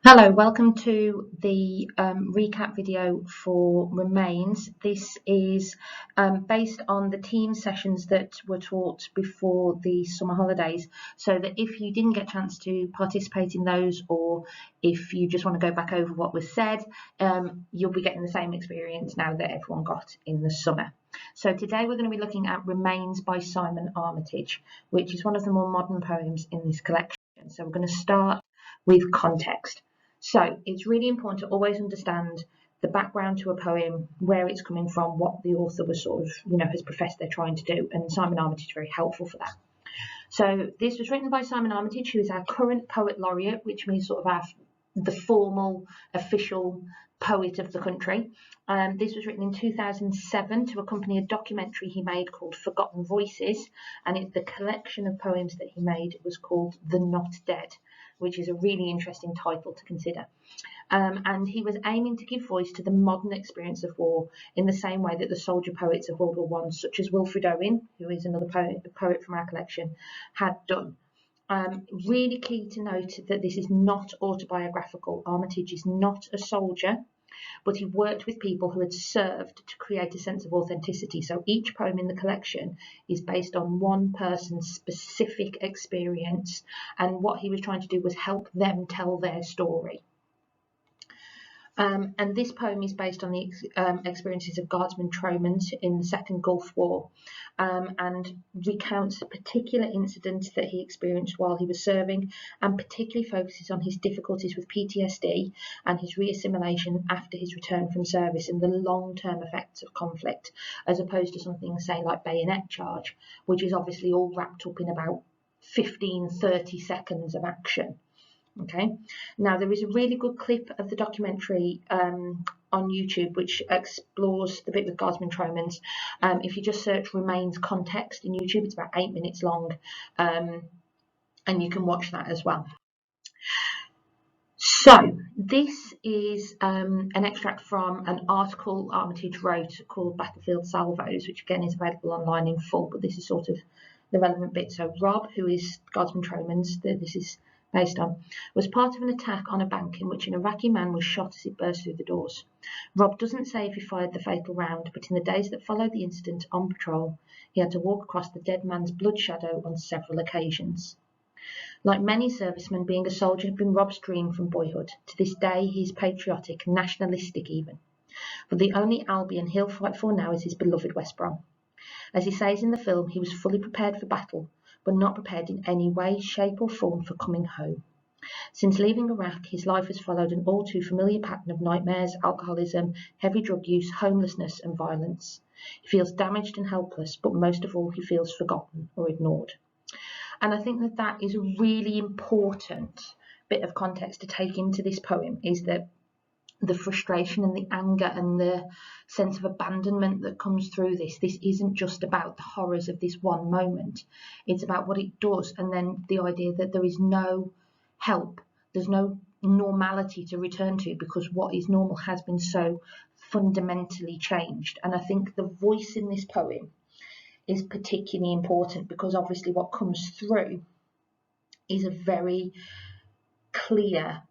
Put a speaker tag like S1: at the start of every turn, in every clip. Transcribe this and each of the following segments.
S1: Hello, welcome to the recap video for Remains. This is based on the team sessions that were taught before the summer holidays, so that if you didn't get a chance to participate in those, or if you just want to go back over what was said, you'll be getting the same experience now that everyone got in the summer. So today we're going to be looking at Remains by Simon Armitage, which is one of the more modern poems in this collection. So we're going to start with context. So it's really important to always understand the background to a poem, where it's coming from, what the author was has professed they're trying to do, and Simon Armitage is very helpful for that. So this was written by Simon Armitage, who is our current poet laureate, which means the formal, official poet of the country. This was written in 2007 to accompany a documentary he made called Forgotten Voices, and the collection of poems that he made was called The Not Dead, which is a really interesting title to consider. And he was aiming to give voice to the modern experience of war in the same way that the soldier poets of World War I, such as Wilfred Owen, who is another poet from our collection, had done. Really key to note that this is not autobiographical. Armitage is not a soldier, but he worked with people who had served to create a sense of authenticity. So each poem in the collection is based on one person's specific experience, and what he was trying to do was help them tell their story. And this poem is based on the experiences of Guardsman Tromans in the Second Gulf War, and recounts a particular incident that he experienced while he was serving, and particularly focuses on his difficulties with PTSD and his reassimilation after his return from service and the long-term effects of conflict, as opposed to something, say, like Bayonet Charge, which is obviously all wrapped up in about 15-30 seconds of action. Okay, now there is a really good clip of the documentary on YouTube which explores the bit with Guardsman Tromans. If you just search Remains Context in YouTube, it's about 8 minutes long, and you can watch that as well. So this is an extract from an article Armitage wrote called Battlefield Salvos, which again is available online in full, but this is sort of the relevant bit. So Rob, who is Guardsman Tromans, this is based on, was part of an attack on a bank in which an Iraqi man was shot as it burst through the doors. Rob doesn't say if he fired the fatal round, but in the days that followed the incident on patrol, he had to walk across the dead man's blood shadow on several occasions. Like many servicemen, being a soldier had been Rob's dream from boyhood. To this day, he's patriotic, nationalistic even. But the only Albion he'll fight for now is his beloved West Brom. As he says in the film, he was fully prepared for battle, but not prepared in any way, shape or form for coming home. Since leaving Iraq, his life has followed an all too familiar pattern of nightmares, alcoholism, heavy drug use, homelessness and violence. He feels damaged and helpless, but most of all he feels forgotten or ignored. And I think that is a really important bit of context to take into this poem, is that the frustration and the anger and the sense of abandonment that comes through this isn't just about the horrors of this one moment. It's about what it does, and then the idea that there is no help, there's no normality to return to, because what is normal has been so fundamentally changed. And I think the voice in this poem is particularly important, because obviously what comes through is a very clear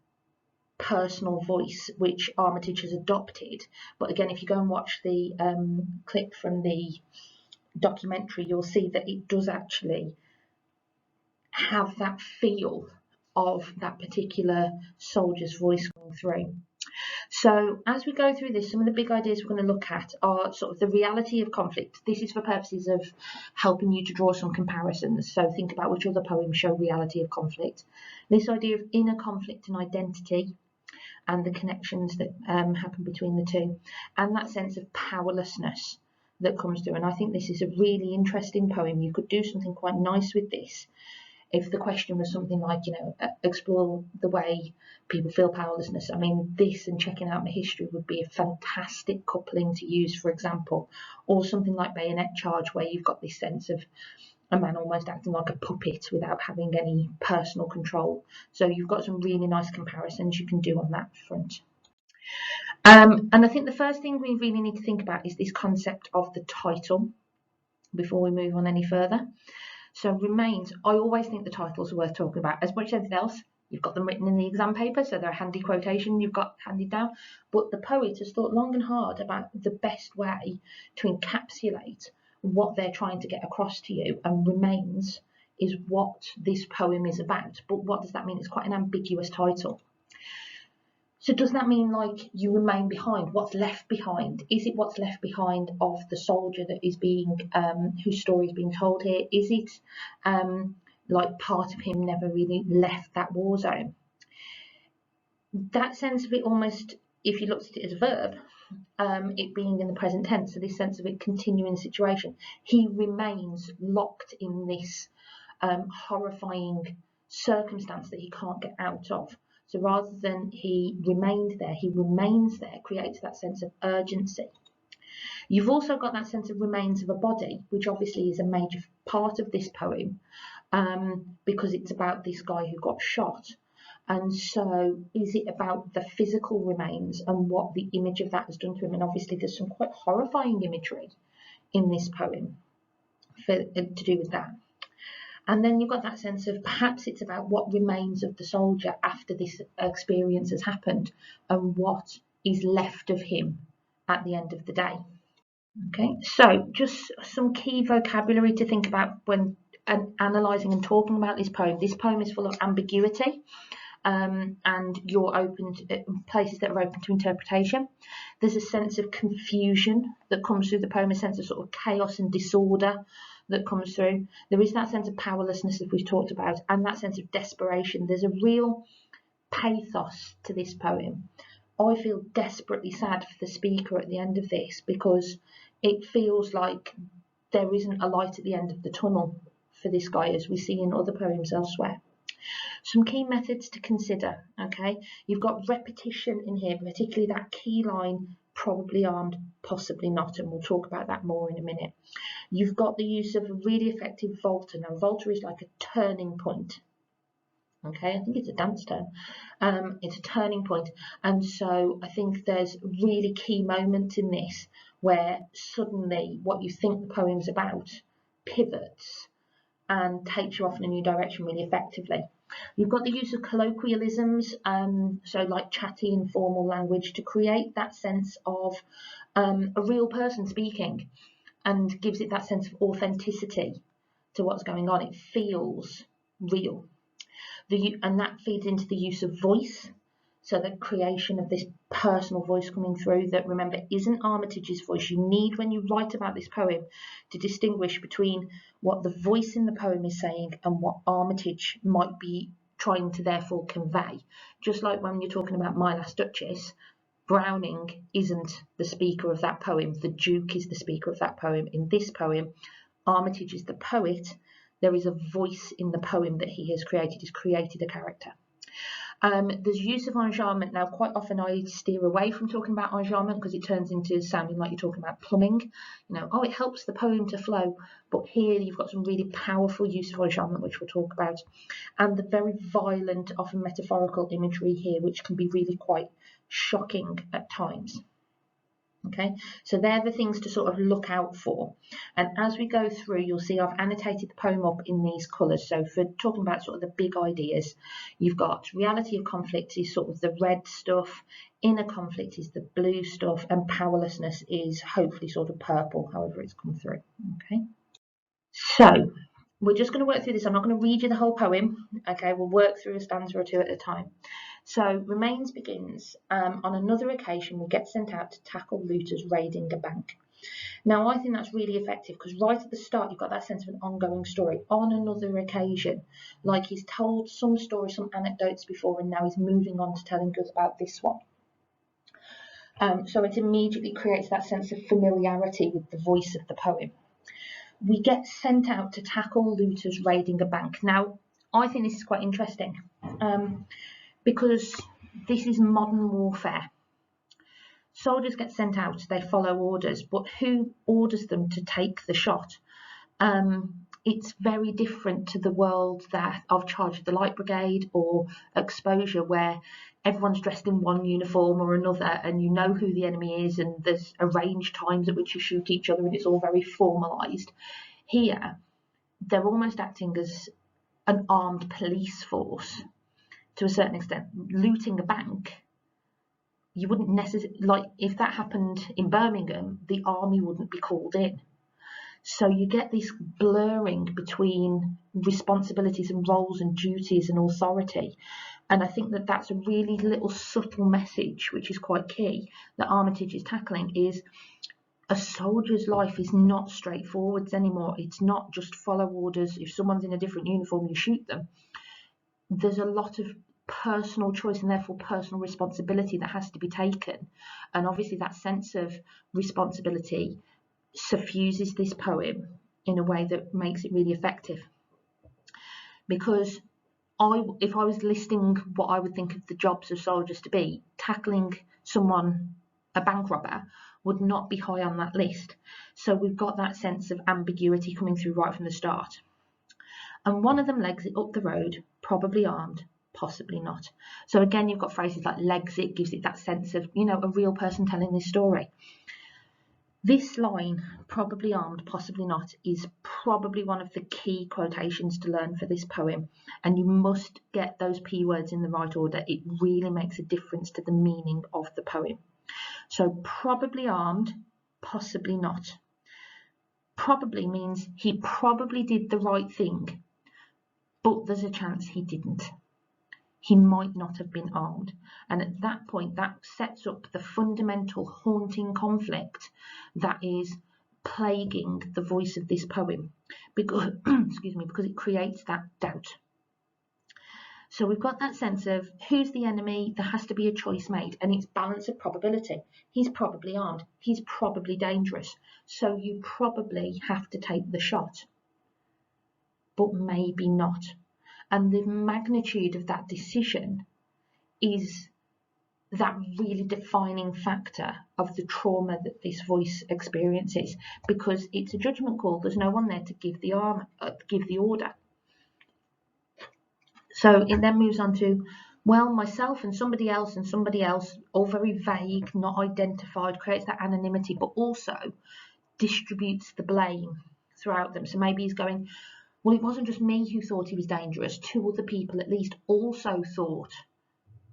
S1: personal voice which Armitage has adopted. But again, if you go and watch the clip from the documentary, you'll see that it does actually have that feel of that particular soldier's voice coming through. So as we go through this, some of the big ideas we're going to look at are sort of the reality of conflict. This is for purposes of helping you to draw some comparisons. So think about which other poems show reality of conflict. This idea of inner conflict and identity, and the connections that happen between the two, and that sense of powerlessness that comes through. And I think this is a really interesting poem. You could do something quite nice with this if the question was something like, explore the way people feel powerlessness. I mean, this and checking out my history would be a fantastic coupling to use, for example, or something like Bayonet Charge, where you've got this sense of a man almost acting like a puppet without having any personal control. So you've got some really nice comparisons you can do on that front. And I think the first thing we really need to think about is this concept of the title before we move on any further. So Remains, I always think the titles are worth talking about. As much as anything else, You've got them written in the exam paper, so they're a handy quotation you've got handed down. But the poet has thought long and hard about the best way to encapsulate what they're trying to get across to you, and remains is what this poem is about. But what does that mean? It's quite an ambiguous title. So does that mean like you remain behind? What's left behind? Is it what's left behind of the soldier that is being, whose story is being told here? Is it like part of him never really left that war zone? That sense of it almost, if you looked at it as a verb, it being in the present tense, so this sense of it continuing the situation. He remains locked in this horrifying circumstance that he can't get out of. So rather than he remained there, he remains there, creates that sense of urgency. You've also got that sense of remains of a body, which obviously is a major part of this poem, because it's about this guy who got shot. And so is it about the physical remains and what the image of that has done to him? And obviously there's some quite horrifying imagery in this poem to do with that. And then you've got that sense of perhaps it's about what remains of the soldier after this experience has happened, and what is left of him at the end of the day. Okay, so just some key vocabulary to think about when analysing and talking about this poem. This poem is full of ambiguity, and you're open to places that are open to interpretation. There's a sense of confusion that comes through the poem, a sense of sort of chaos and disorder that comes through. There is that sense of powerlessness that we've talked about, and that sense of desperation. There's a real pathos to this poem. I feel desperately sad for the speaker at the end of this, because it feels like there isn't a light at the end of the tunnel for this guy, as we see in other poems elsewhere. Some key methods to consider, okay? You've got repetition in here, particularly that key line, probably armed, possibly not, and we'll talk about that more in a minute. You've got the use of a really effective volta. Now, volta is like a turning point. Okay, I think it's a dance term. It's a turning point. And so I think there's really key moments in this where suddenly what you think the poem's about pivots and takes you off in a new direction really effectively. You've got the use of colloquialisms, so like chatty informal language, to create that sense of a real person speaking, and gives it that sense of authenticity to what's going on. It feels real. And that feeds into the use of voice, so the creation of this personal voice coming through that, remember, isn't Armitage's voice. You need, when you write about this poem, to distinguish between what the voice in the poem is saying and what Armitage might be trying to therefore convey. Just like when you're talking about My Last Duchess, Browning isn't the speaker of that poem. The Duke is the speaker of that poem. In this poem, Armitage is the poet. There is a voice in the poem that he has created. He's created a character. There's use of enjambment. Now, quite often I steer away from talking about enjambment because it turns into sounding like you're talking about plumbing. You know, oh, it helps the poem to flow. But here you've got some really powerful use of enjambment, which we'll talk about. And the very violent, often metaphorical imagery here, which can be really quite shocking at times. Okay, so they're the things to sort of look out for. And as we go through, you'll see I've annotated the poem up in these colours. So for talking about sort of the big ideas, you've got reality of conflict is sort of the red stuff, inner conflict is the blue stuff, and powerlessness is hopefully sort of purple, however it's come through. Okay, so we're just going to work through this. I'm not going to read you the whole poem. Okay, we'll work through a stanza or two at a time. So Remains begins, on another occasion we get sent out to tackle looters raiding a bank. Now I think that's really effective, because right at the start you've got that sense of an ongoing story. On another occasion, like he's told some stories, some anecdotes before, and now he's moving on to telling us about this one. So it immediately creates that sense of familiarity with the voice of the poem. We get sent out to tackle looters raiding a bank. Now I think this is quite interesting. Because this is modern warfare. Soldiers get sent out, they follow orders, but who orders them to take the shot? It's very different to the world that of Charge of the Light Brigade or Exposure, where everyone's dressed in one uniform or another, and you know who the enemy is, and there's arranged times at which you shoot each other, and it's all very formalised. Here, they're almost acting as an armed police force to a certain extent. Looting a bank, you wouldn't necessarily, like if that happened in Birmingham, the army wouldn't be called in. So you get this blurring between responsibilities and roles and duties and authority. And I think that that's a really little subtle message, which is quite key, that Armitage is tackling, is a soldier's life is not straightforward anymore. It's not just follow orders. If someone's in a different uniform, you shoot them. There's a lot of personal choice and therefore personal responsibility that has to be taken. And obviously that sense of responsibility suffuses this poem in a way that makes it really effective. Because if I was listing what I would think of the jobs of soldiers to be, tackling someone, a bank robber, would not be high on that list. So we've got that sense of ambiguity coming through right from the start. And one of them legs it up the road, probably armed, possibly not. So again, you've got phrases like legs it, gives it that sense of, a real person telling this story. This line, probably armed, possibly not, is probably one of the key quotations to learn for this poem. And you must get those P words in the right order. It really makes a difference to the meaning of the poem. So probably armed, possibly not. Probably means he probably did the right thing, but there's a chance he didn't. He might not have been armed. And at that point, that sets up the fundamental haunting conflict that is plaguing the voice of this poem, because, because it creates that doubt. So we've got that sense of who's the enemy, there has to be a choice made, and it's balance of probability. He's probably armed, he's probably dangerous, so you probably have to take the shot, but maybe not. And the magnitude of that decision is that really defining factor of the trauma that this voice experiences, because it's a judgment call. There's no one there to give the order. So it then moves on to, well, myself and somebody else, all very vague, not identified, creates that anonymity, but also distributes the blame throughout them. So maybe he's going, well, it wasn't just me who thought he was dangerous. 2 other people at least also thought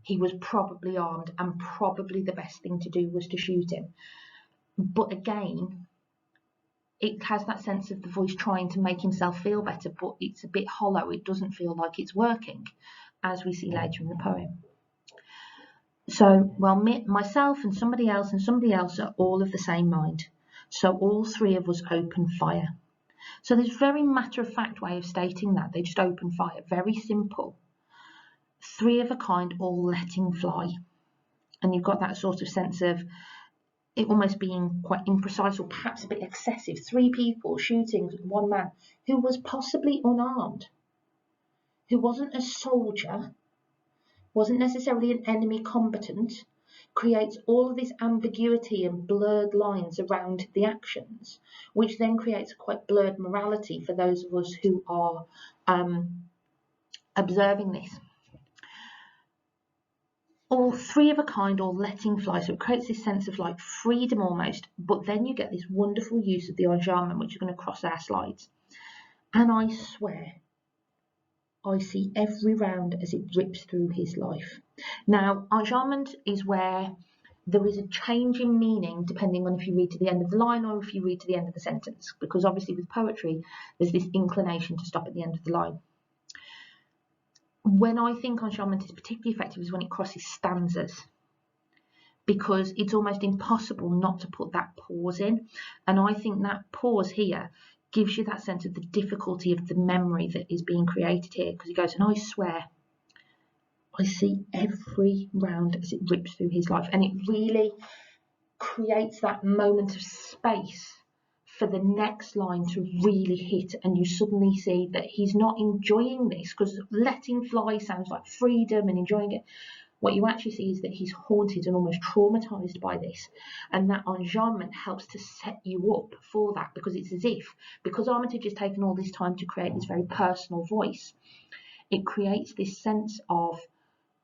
S1: he was probably armed, and probably the best thing to do was to shoot him. But again, it has that sense of the voice trying to make himself feel better, but it's a bit hollow. It doesn't feel like it's working, as we see later in the poem. So, well, myself and somebody else are all of the same mind. So all 3 of us open fire. So there's a very matter-of-fact way of stating that. They just open fire, very simple. 3 of a kind, all letting fly. And you've got that sort of sense of it almost being quite imprecise or perhaps a bit excessive. 3 people shooting 1 man who was possibly unarmed, who wasn't a soldier, wasn't necessarily an enemy combatant, creates all of this ambiguity and blurred lines around the actions, which then creates a quite blurred morality for those of us who are observing this. All 3 of a kind, all letting fly, so it creates this sense of like freedom almost, but then you get this wonderful use of the enjambment, which is going to cross our slides. And I swear, I see every round as it rips through his life. Now, enjambment is where there is a change in meaning depending on if you read to the end of the line or if you read to the end of the sentence, because obviously with poetry, there's this inclination to stop at the end of the line. When I think enjambment is particularly effective is when it crosses stanzas, because it's almost impossible not to put that pause in. And I think that pause here gives you that sense of the difficulty of the memory that is being created here, because he goes, and I swear, I see every round as it rips through his life. And it really creates that moment of space for the next line to really hit, and you suddenly see that he's not enjoying this, because letting fly sounds like freedom and enjoying it. What you actually see is that he's haunted and almost traumatized by this, and that enjambment helps to set you up for that, because it's as if, because Armitage has taken all this time to create this very personal voice, it creates this sense of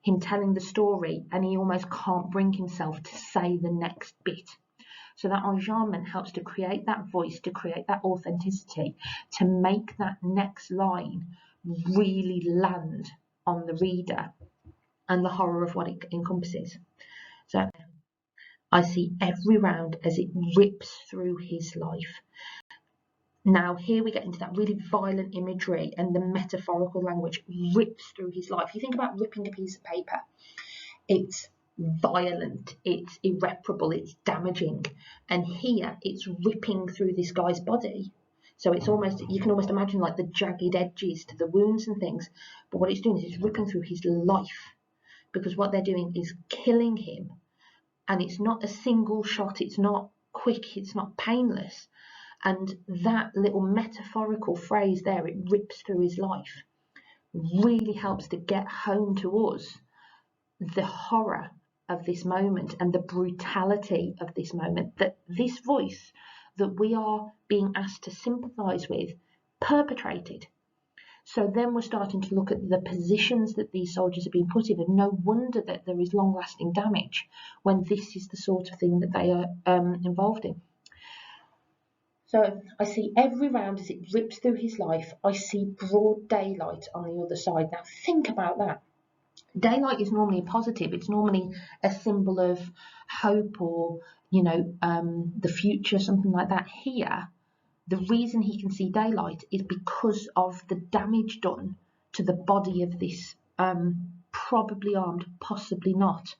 S1: him telling the story, and he almost can't bring himself to say the next bit. So that enjambment helps to create that voice, to create that authenticity, to make that next line really land on the reader. and the horror of what it encompasses. So I see every round as it rips through his life. Now here we get into that really violent imagery and the metaphorical language rips through his life. You think about ripping a piece of paper. It's violent, it's irreparable, it's damaging. And here it's ripping through this guy's body. So it's almost, you can almost imagine like the jagged edges to the wounds and things. But what it's doing is it's ripping through his life, because what they're doing is killing him. And it's not a single shot, it's not quick, it's not painless. And that little metaphorical phrase there, it rips through his life, really helps to get home to us the horror of this moment and the brutality of this moment, that this voice that we are being asked to sympathise with perpetrated. So then we're starting to look at the positions that these soldiers have been put in, and no wonder that there is long-lasting damage when this is the sort of thing that they are involved in. So I see every round as it rips through his life. I see broad daylight on the other side. Now think about that. Daylight is normally positive. It's normally a symbol of hope or, the future, something like that. Here, the reason he can see daylight is because of the damage done to the body of this probably armed, possibly not,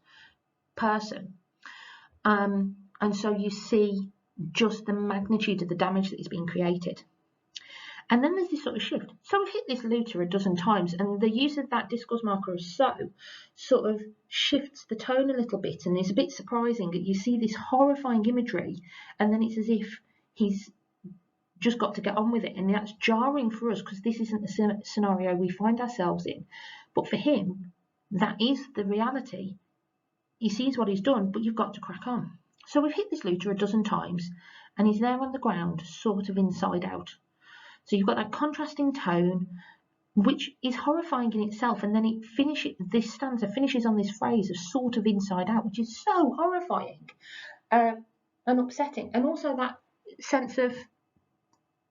S1: person. And so you see just the magnitude of the damage that is being created. And then there's this sort of shift. So we've hit this looter a dozen times, and the use of that discourse marker as so sort of shifts the tone a little bit, and it's a bit surprising that you see this horrifying imagery, and then it's as if he's just got to get on with it, and that's jarring for us because this isn't the scenario we find ourselves in. But for him, that is the reality. He sees what he's done, but you've got to crack on. So we've hit this looter a dozen times, and he's there on the ground, sort of inside out. So you've got that contrasting tone, which is horrifying in itself, and then this stanza finishes on this phrase of sort of inside out, which is so horrifying and upsetting. And also that sense of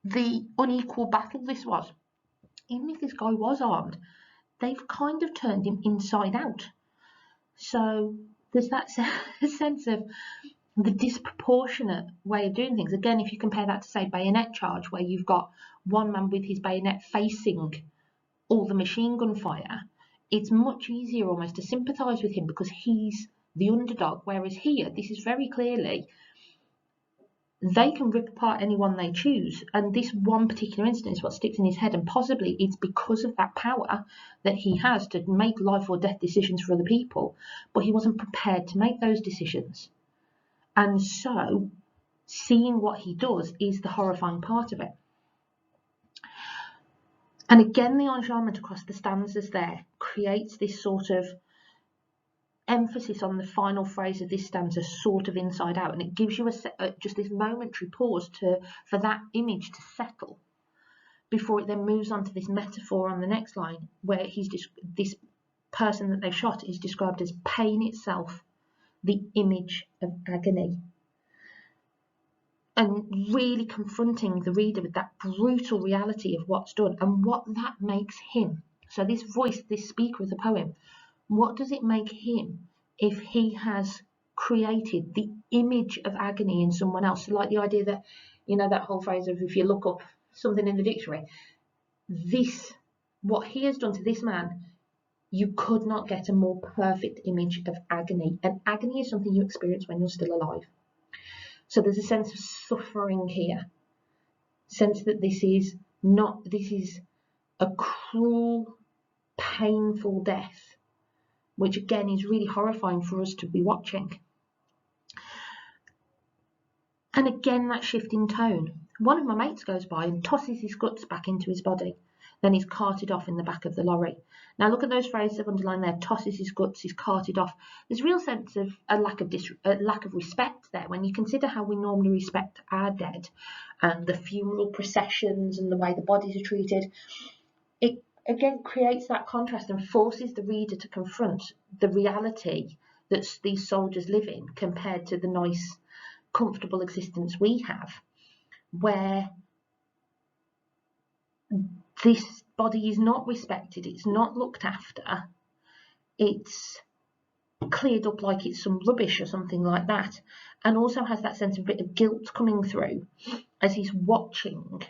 S1: the unequal battle this was. Even if this guy was armed, they've kind of turned him inside out. So there's that sense of the disproportionate way of doing things. Again, if you compare that to, say, bayonet charge, where you've got one man with his bayonet facing all the machine gun fire, it's much easier almost to sympathise with him because he's the underdog. Whereas here, this is very clearly, they can rip apart anyone they choose. And this one particular incident is what sticks in his head. And possibly it's because of that power that he has to make life or death decisions for other people. But he wasn't prepared to make those decisions. And so seeing what he does is the horrifying part of it. And again, the enjambment across the stanzas there creates this sort of emphasis on the final phrase of this stanza, sort of inside out, and it gives you just this momentary pause for that image to settle before it then moves on to this metaphor on the next line, where this person that they've shot is described as pain itself, the image of agony, and really confronting the reader with that brutal reality of what's done and what that makes him. So this voice, this speaker of the poem, what does it make him if he has created the image of agony in someone else? So like the idea that, that whole phrase of if you look up something in the dictionary, what he has done to this man, you could not get a more perfect image of agony. And agony is something you experience when you're still alive. So there's a sense of suffering here, sense that this is a cruel, painful death, which again is really horrifying for us to be watching. And again, that shift in tone. One of my mates goes by and tosses his guts back into his body. Then he's carted off in the back of the lorry. Now look at those phrases I've underlined there. Tosses his guts, he's carted off. There's a real sense of a lack of respect there. When you consider how we normally respect our dead and the funeral processions and the way the bodies are treated, it again creates that contrast and forces the reader to confront the reality that these soldiers live in compared to the nice, comfortable existence we have, where this body is not respected, it's not looked after, it's cleared up like it's some rubbish or something like that, and also has that sense of a bit of guilt coming through as he's watching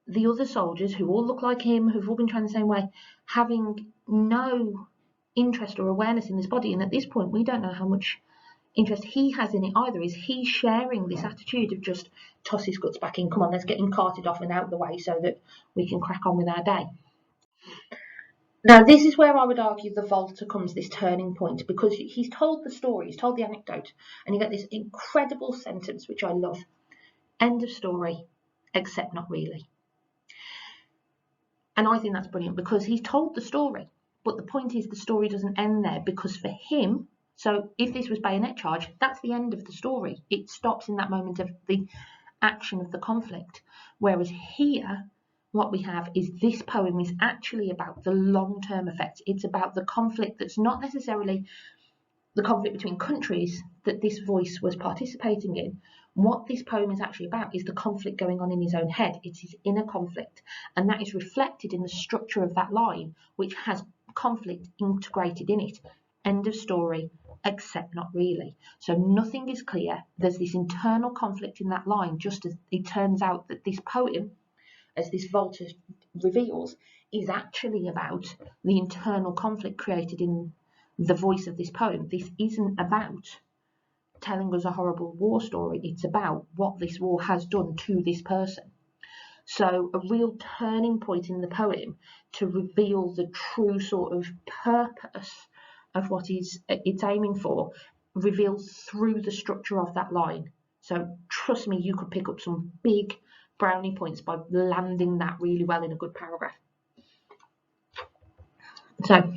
S1: the other soldiers who all look like him, who've all been trained the same way, having no interest or awareness in this body. And at this point, we don't know how much interest he has in it either. Is he sharing this attitude of just toss his guts back in, come on, let's get him carted off and out of the way so that we can crack on with our day? Now, this is where I would argue the Volta comes this turning point, because he's told the story, he's told the anecdote, and you get this incredible sentence, which I love. End of story, except not really. And I think that's brilliant, because he's told the story, but the point is the story doesn't end there, because for him, so if this was bayonet charge, that's the end of the story. It stops in that moment of the action of the conflict. Whereas here, what we have is this poem is actually about the long-term effects. It's about the conflict that's not necessarily the conflict between countries that this voice was participating in. What this poem is actually about is the conflict going on in his own head. It's his inner conflict, and that is reflected in the structure of that line, which has conflict integrated in it. End of story, except not really. So nothing is clear. There's this internal conflict in that line, just as it turns out that this poem, as this Volta reveals, is actually about the internal conflict created in the voice of this poem. This isn't about telling us a horrible war story. It's about what this war has done to this person. So a real turning point in the poem to reveal the true sort of purpose of what it's aiming for, reveals through the structure of that line. So trust me, you could pick up some big brownie points by landing that really well in a good paragraph. So,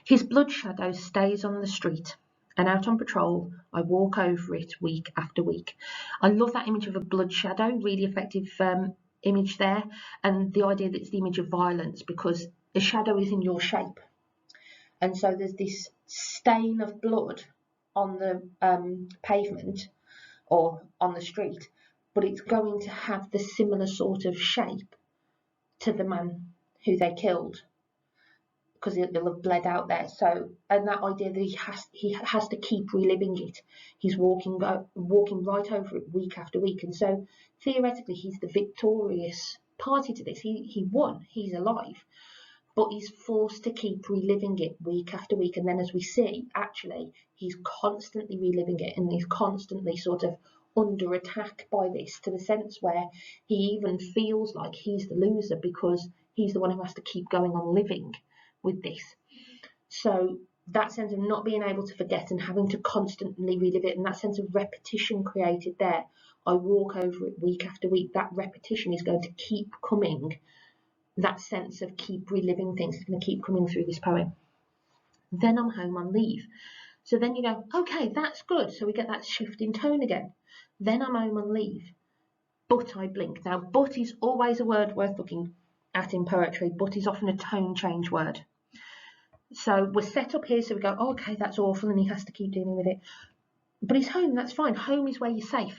S1: his blood shadow stays on the street, and out on patrol, I walk over it week after week. I love that image of a blood shadow, really effective image there, and the idea that it's the image of violence, because the shadow is in your shape. And so there's this stain of blood on the pavement or on the street, but it's going to have the similar sort of shape to the man who they killed, because it'll have bled out there. So, and that idea that he has to keep reliving it. He's walking right over it week after week, and so theoretically he's the victorious party to this. He won. He's alive, but he's forced to keep reliving it week after week. And then, as we see, actually he's constantly reliving it, and he's constantly sort of under attack by this, to the sense where he even feels like he's the loser, because he's the one who has to keep going on living with this. So that sense of not being able to forget and having to constantly relive it, and that sense of repetition created there, I walk over it week after week, that repetition is going to keep coming. That sense of keep reliving things is going to keep coming through this poem. Then I'm home on leave. So then you go, okay, that's good. So we get that shift in tone again. Then I'm home on leave, but I blink. Now, but is always a word worth looking at in poetry. But is often a tone change word. So we're set up here, so we go, oh, okay, that's awful, and he has to keep dealing with it. But he's home, that's fine. Home is where you're safe.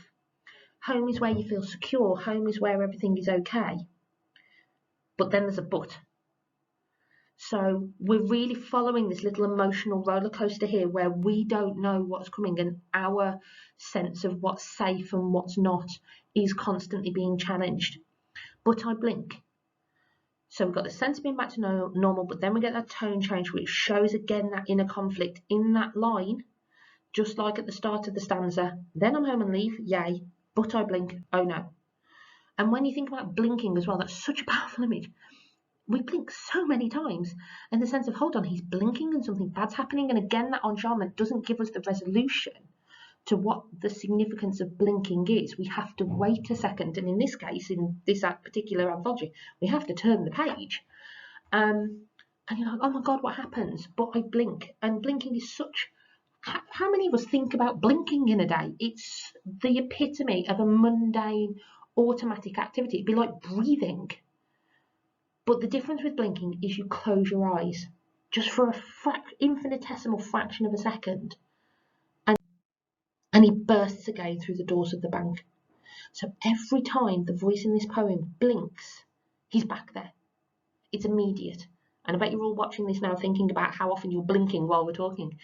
S1: Home is where you feel secure. Home is where everything is okay. But then there's a but. So we're really following this little emotional roller coaster here, where we don't know what's coming, and our sense of what's safe and what's not is constantly being challenged. But I blink. So we've got the sense of being back to normal, but then we get that tone change, which shows again that inner conflict in that line, just like at the start of the stanza. Then I'm home and leave, yay, but I blink, oh no. And when you think about blinking as well, that's such a powerful image. We blink so many times, in the sense of, hold on, he's blinking and something bad's happening. And again, that enjambment doesn't give us the resolution to what the significance of blinking is. We have to wait a second, and in this case, in this particular anthology, we have to turn the page, and you're like, oh my god, what happens? But I blink, and blinking is such, how many of us think about blinking in a day? It's the epitome of a mundane automatic activity. It'd be like breathing, but the difference with blinking is you close your eyes just for a infinitesimal fraction of a second, and he bursts again through the doors of the bank. So every time the voice in this poem blinks, he's back there. It's immediate. and I bet you're all watching this now thinking about how often you're blinking while we're talking.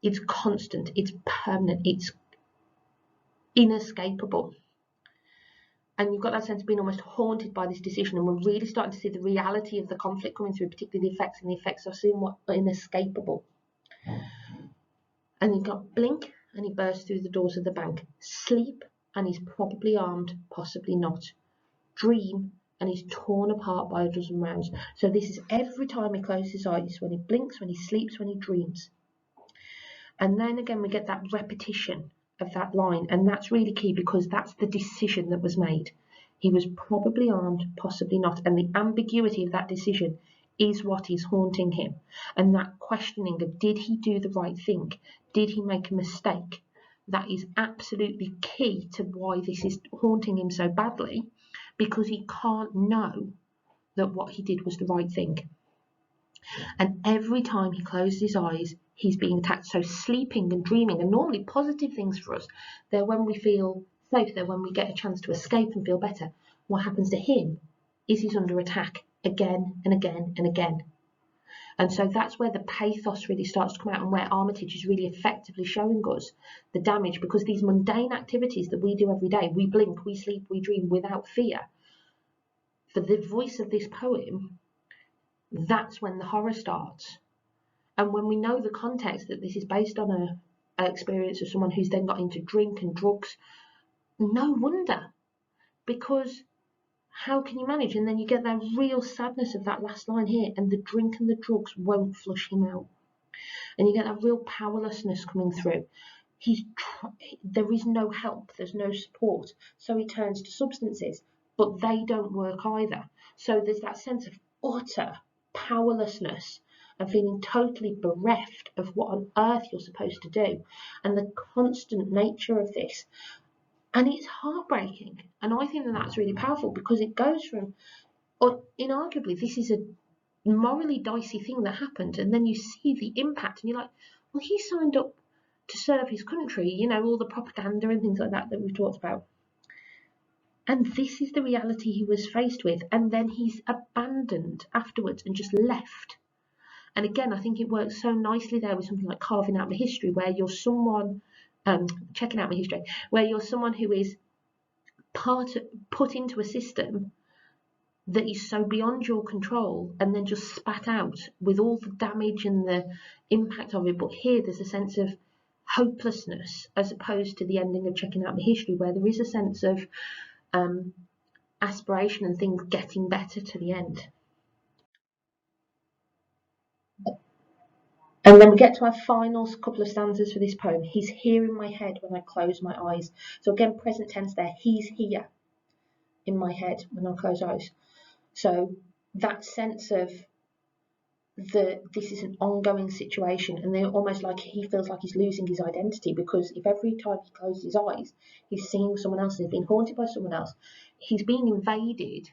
S1: It's constant, it's permanent, it's inescapable. And you've got that sense of being almost haunted by this decision, and we're really starting to see the reality of the conflict coming through, particularly the effects, and the effects are somewhat inescapable. And you've got blink, and he bursts through the doors of the bank. Sleep, and he's probably armed, possibly not. Dream, and he's torn apart by a dozen rounds. So this is every time he closes his eyes, when he blinks, when he sleeps, when he dreams. And then again, we get that repetition of that line, and that's really key because that's the decision that was made. He was probably armed, possibly not, and the ambiguity of that decision is what is haunting him. And that questioning of, did he do the right thing? Did he make a mistake? That is absolutely key to why this is haunting him so badly, because he can't know that what he did was the right thing. And every time he closes his eyes, he's being attacked. So sleeping and dreaming are normally positive things for us. They're when we feel safe, they're when we get a chance to escape and feel better. What happens to him is he's under attack again and again and again. And so that's where the pathos really starts to come out, and where Armitage is really effectively showing us the damage, because these mundane activities that we do every day, we blink, we sleep, we dream without fear. For the voice of this poem, that's when the horror starts. And when we know the context that this is based on an experience of someone who's then got into drink and drugs, no wonder, because how can you manage? And then you get that real sadness of that last line here, and the drink and the drugs won't flush him out. And you get that real powerlessness coming through. There is no help, there's no support, so he turns to substances, but they don't work either. So there's that sense of utter powerlessness and feeling totally bereft of what on earth you're supposed to do, and the constant nature of this. And it's heartbreaking, and I think that that's really powerful, because it goes from, inarguably, this is a morally dicey thing that happened, and then you see the impact, and you're like, well, he signed up to serve his country, you know, all the propaganda and things like that we've talked about. And this is the reality he was faced with, and then he's abandoned afterwards and just left. And again, I think it works so nicely there with something like Carving Out My History, where you're someone, checking out my history, where you're someone who is put into a system that is so beyond your control, and then just spat out with all the damage and the impact of it. But here there's a sense of hopelessness, as opposed to the ending of Checking Out My History, where there is a sense of aspiration and things getting better to the end. And then we get to our final couple of stanzas for this poem. He's here in my head when I close my eyes. So again, present tense there. He's here in my head when I close eyes. So that sense of this is an ongoing situation, and they're almost like he feels like he's losing his identity, because if every time he closes his eyes, he's seeing someone else, he's being haunted by someone else, he's being invaded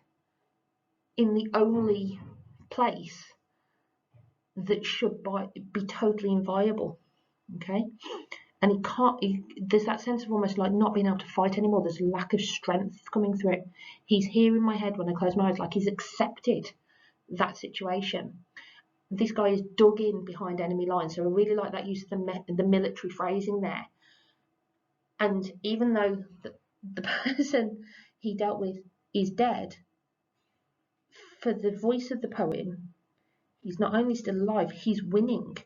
S1: in the only place that should be totally inviolable. Okay, and he can't. There's that sense of almost like not being able to fight anymore. There's lack of strength coming through. He's here in my head when I close my eyes, like he's accepted that situation. This guy is dug in behind enemy lines, so I really like that use of the military phrasing there. And even though the person he dealt with is dead, for the voice of the poem, he's not only still alive, he's winning.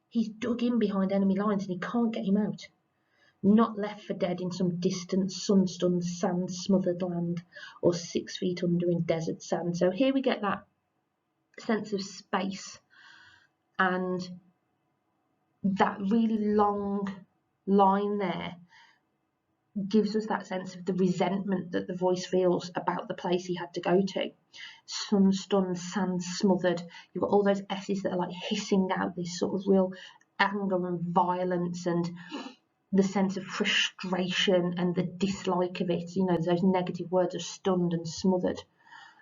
S1: He's dug in behind enemy lines and he can't get him out. Not left for dead in some distant, sun-stunned, sand-smothered land, or 6 feet under in desert sand. So here we get that sense of space, and that really long line there gives us that sense of the resentment that the voice feels about the place he had to go to. Sun-stunned, sand-smothered. You've got all those S's that are like hissing out this sort of real anger and violence, and the sense of frustration and the dislike of it. You know, those negative words are stunned and smothered.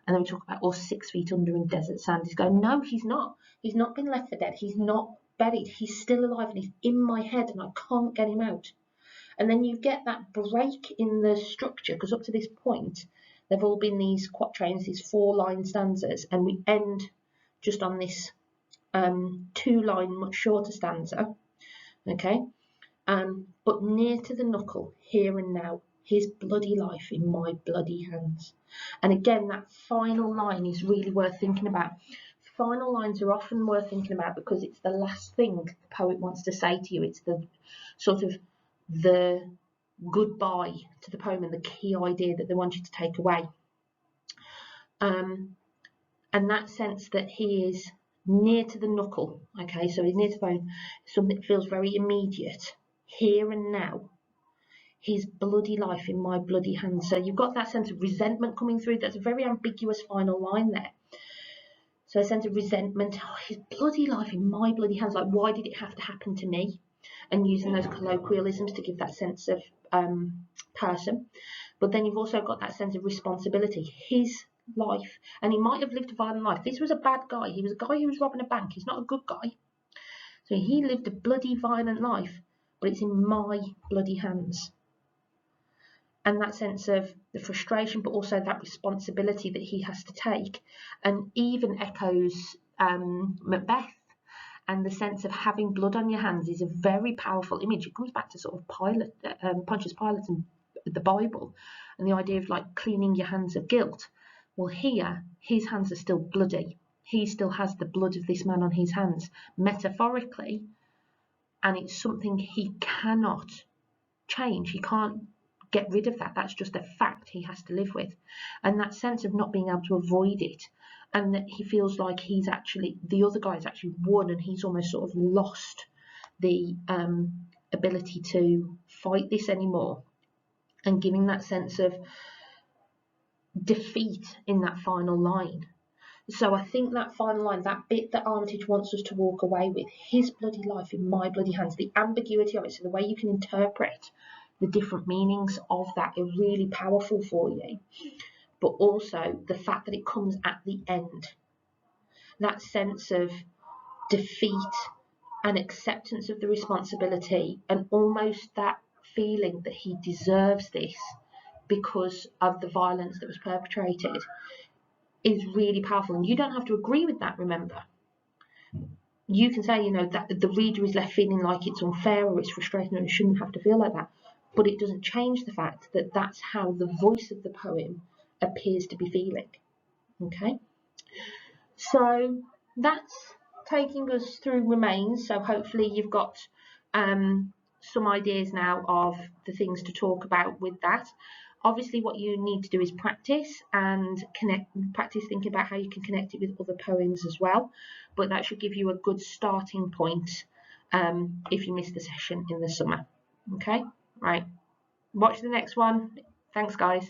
S1: And then we talk about, or 6 feet under in desert sand. He's going, no, he's not. He's not been left for dead. He's not buried. He's still alive, and he's in my head, and I can't get him out. And then you get that break in the structure, because up to this point, they've all been these quatrains, these 4-line stanzas, and we end just on this 2-line, much shorter stanza. Okay, but near to the knuckle, here and now, his bloody life in my bloody hands. And again, that final line is really worth thinking about. Final lines are often worth thinking about because it's the last thing the poet wants to say to you. It's the sort of the goodbye to the poem and the key idea that they want you to take away. And that sense that he is near to the knuckle, okay, so he's near to the bone, something that feels very immediate, here and now, his bloody life in my bloody hands. So you've got that sense of resentment coming through. That's a very ambiguous final line there. So a sense of resentment, oh, his bloody life in my bloody hands, like why did it have to happen to me? And using those colloquialisms to give that sense of person. But then you've also got that sense of responsibility, his life, and he might have lived a violent life. This was a bad guy. He was a guy who was robbing a bank. He's not a good guy. So he lived a bloody violent life, but it's in my bloody hands. And that sense of the frustration, but also that responsibility that he has to take, and even echoes Macbeth. And the sense of having blood on your hands is a very powerful image. It comes back to sort of Pontius Pilate and the Bible, and the idea of like cleaning your hands of guilt. Well, here, his hands are still bloody. He still has the blood of this man on his hands, metaphorically, and it's something he cannot change. He can't get rid of that. That's just a fact he has to live with. And that sense of not being able to avoid it, and that he feels like he's actually, the other guy's actually won, and he's almost sort of lost the ability to fight this anymore, and giving that sense of defeat in that final line. So I think that final line, that bit that Armitage wants us to walk away with, his bloody life in my bloody hands, the ambiguity of it, so the way you can interpret the different meanings of that are really powerful for you. But also the fact that it comes at the end, that sense of defeat and acceptance of the responsibility, and almost that feeling that he deserves this because of the violence that was perpetrated, is really powerful. And you don't have to agree with that, remember. You can say, you know, that the reader is left feeling like it's unfair or it's frustrating and it shouldn't have to feel like that. But it doesn't change the fact that that's how the voice of the poem appears to be feeling. Okay? So that's taking us through Remains. So hopefully you've got some ideas now of the things to talk about with that. Obviously, what you need to do is practice thinking about how you can connect it with other poems as well. But that should give you a good starting point if you missed the session in the summer. Okay, right. Watch the next one. Thanks, guys.